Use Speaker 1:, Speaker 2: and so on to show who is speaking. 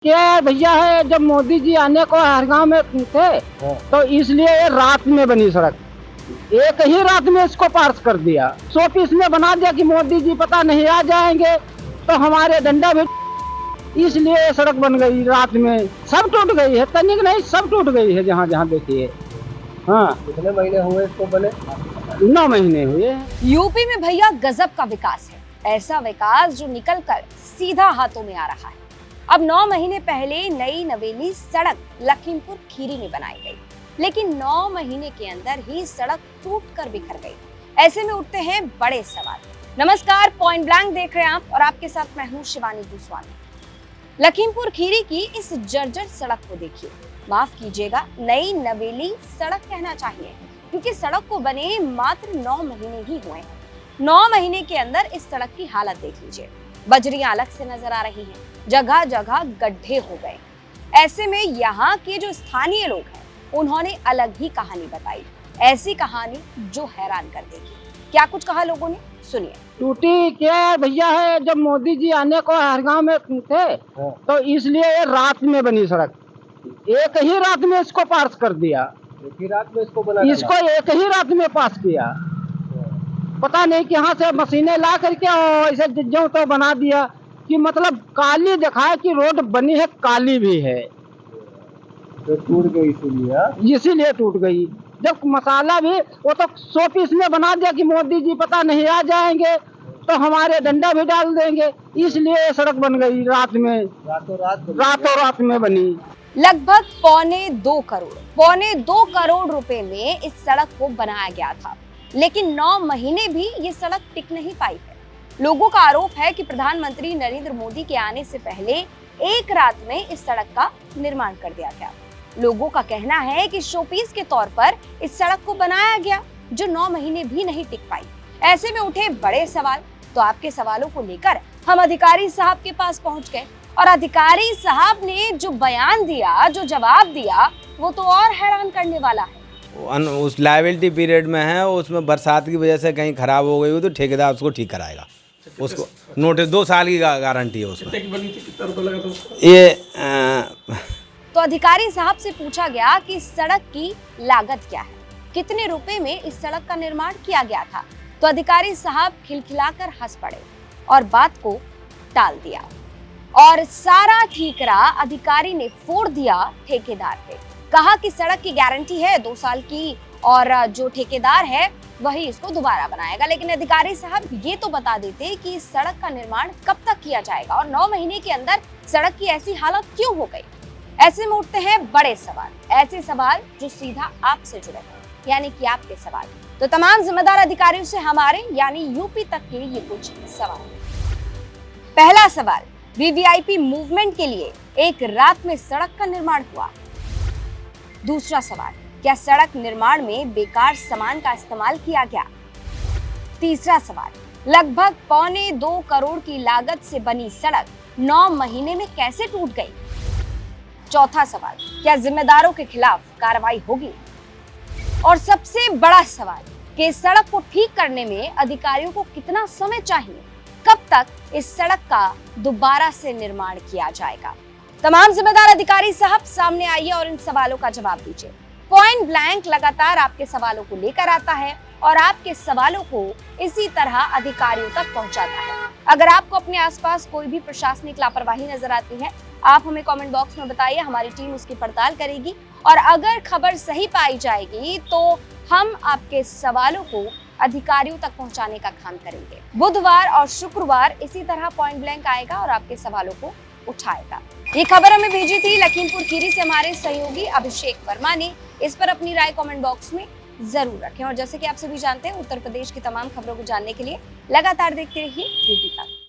Speaker 1: क्या भैया है, जब मोदी जी आने को हर गांव में थे तो इसलिए ये रात में बनी सड़क, एक ही रात में इसको पास कर दिया। 100 पीस में बना दिया कि मोदी जी पता नहीं आ जाएंगे तो हमारे डंडा भी, इसलिए ये सड़क बन गई रात में। सब टूट गई है, तनिक नहीं सब टूट गई है जहाँ जहाँ देखिए। हाँ,
Speaker 2: कितने महीने हुए इसको बने?
Speaker 1: 9 महीने हुए।
Speaker 3: यूपी में भैया गजब का विकास है, ऐसा विकास जो निकल कर सीधा हाथों में आ रहा है। अब 9 महीने पहले नई नवेली सड़क लखीमपुर खीरी में बनाई गई, लेकिन 9 महीने के अंदर ही सड़क टूट कर बिखर गई। ऐसे में उठते हैं बड़े सवाल। नमस्कार, पॉइंट ब्लैंक देख रहे हैं आप और आपके साथ मैं हूं शिवानी गोस्वामी। लखीमपुर खीरी की इस जर्जर सड़क को देखिए, माफ कीजिएगा नई नवेली सड़क कहना चाहिए, क्योंकि सड़क को बने मात्र 9 महीने ही हुए हैं। 9 महीने के अंदर इस सड़क की हालत देख लीजिए, बजरियां अलग से नजर आ रही हैं, जगह जगह गड्ढे हो गए। ऐसे में यहाँ के जो स्थानीय लोग हैं उन्होंने अलग ही कहानी बताई, ऐसी कहानी जो हैरान कर देगी। क्या कुछ कहा लोगों ने, सुनिए।
Speaker 1: टूटी क्या भैया है, जब मोदी जी आने को हर गांव में थे तो इसलिए ये रात में बनी सड़क, एक ही रात में इसको पास कर दिया।
Speaker 2: एक ही रात में इसको बना
Speaker 1: इसको एक ही रात में पास किया, पता नहीं कि यहाँ से मशीनें ला करके ऐसे जो तो बना दिया कि मतलब काली दिखाए कि रोड बनी है, काली भी है
Speaker 2: तो टूट गई
Speaker 1: इसीलिए टूट गई। जब मसाला भी वो तो 100 पीस में बना दिया कि मोदी जी पता नहीं आ जाएंगे तो हमारे डंडा भी डाल देंगे, इसलिए ये सड़क बन गई रात में, रातों रात में बनी।
Speaker 3: लगभग पौने 2 करोड़ रुपए में इस सड़क को बनाया गया था, लेकिन 9 महीने भी ये सड़क टिक नहीं पाई है। लोगों का आरोप है कि प्रधानमंत्री नरेंद्र मोदी के आने से पहले एक रात में इस सड़क का निर्माण कर दिया गया। लोगों का कहना है कि शोपीस के तौर पर इस सड़क को बनाया गया, जो 9 महीने भी नहीं टिक पाई। ऐसे में उठे बड़े सवाल, तो आपके सवालों को लेकर हम अधिकारी साहब के पास पहुंच गए और अधिकारी साहब ने जो बयान दिया, जो जवाब दिया, वो तो और हैरान करने वाला है।
Speaker 4: उस लायबिलिटी पीरियड में है, उसमें बरसात की वजह से कहीं खराब हो गई हो तो ठेकेदार उसको ठीक कराएगा। उसको नोटिस 2 साल की गारंटी है उसमें। कितना रुपया लगा था उसको? ये
Speaker 3: तो अधिकारी साहब से पूछा गया कि इस सड़क की लागत क्या है, कितने रुपए में इस सड़क का निर्माण किया गया था। तो अधिकारी साहब खिलखिलाकर हंस पड़े और बात को टाल दिया और सारा ठीकरा अधिकारी ने फोड़ दिया ठेकेदार पे। कहा कि सड़क की गारंटी है 2 साल की और जो ठेकेदार है वही इसको दोबारा बनाएगा। लेकिन अधिकारी साहब ये तो बता देते कि इस सड़क का निर्माण कब तक किया जाएगा और 9 महीने के अंदर सड़क की ऐसी हालत क्यों हो गई। ऐसे में उठते हैं बड़े सवाल, ऐसे सवाल जो सीधा आपसे जुड़े हैं, यानी कि आपके सवाल। तो तमाम जिम्मेदार अधिकारियों से हमारे यानी यूपी तक के ये कुछ सवाल। पहला सवाल, वीवीआईपी मूवमेंट के लिए एक रात में सड़क का निर्माण हुआ। दूसरा सवाल, क्या सड़क निर्माण में बेकार सामान का इस्तेमाल किया गया। तीसरा सवाल, लगभग पौने 2 करोड़ की लागत से बनी सड़क 9 महीने में कैसे टूट गई। चौथा सवाल, क्या जिम्मेदारों के खिलाफ कार्रवाई होगी। और सबसे बड़ा सवाल कि इस सड़क को ठीक करने में अधिकारियों को कितना समय चाहिए, कब तक इस सड़क का दोबारा से निर्माण किया जाएगा। तमाम जिम्मेदार अधिकारी साहब सामने आइए और इन सवालों का जवाब दीजिए। पॉइंट ब्लैंक लगातार आपके सवालों को लेकर आता है और आपके सवालों को इसी तरह अधिकारियों तक पहुंचाता है। अगर आपको अपने आसपास कोई भी प्रशासनिक लापरवाही नजर आती है, आप हमें कमेंट बॉक्स में बताइए, हमारी टीम उसकी पड़ताल करेगी और अगर खबर सही पाई जाएगी तो हम आपके सवालों को अधिकारियों तक पहुंचाने का काम करेंगे। बुधवार और शुक्रवार इसी तरह पॉइंट ब्लैंक आएगा और आपके सवालों को उठाएगा। ये खबर हमें भेजी थी लखीमपुर खीरी से हमारे सहयोगी अभिषेक वर्मा ने। इस पर अपनी राय कमेंट बॉक्स में जरूर रखें और जैसे कि आप सभी जानते हैं, उत्तर प्रदेश की तमाम खबरों को जानने के लिए लगातार देखते रहिए यूपी तक।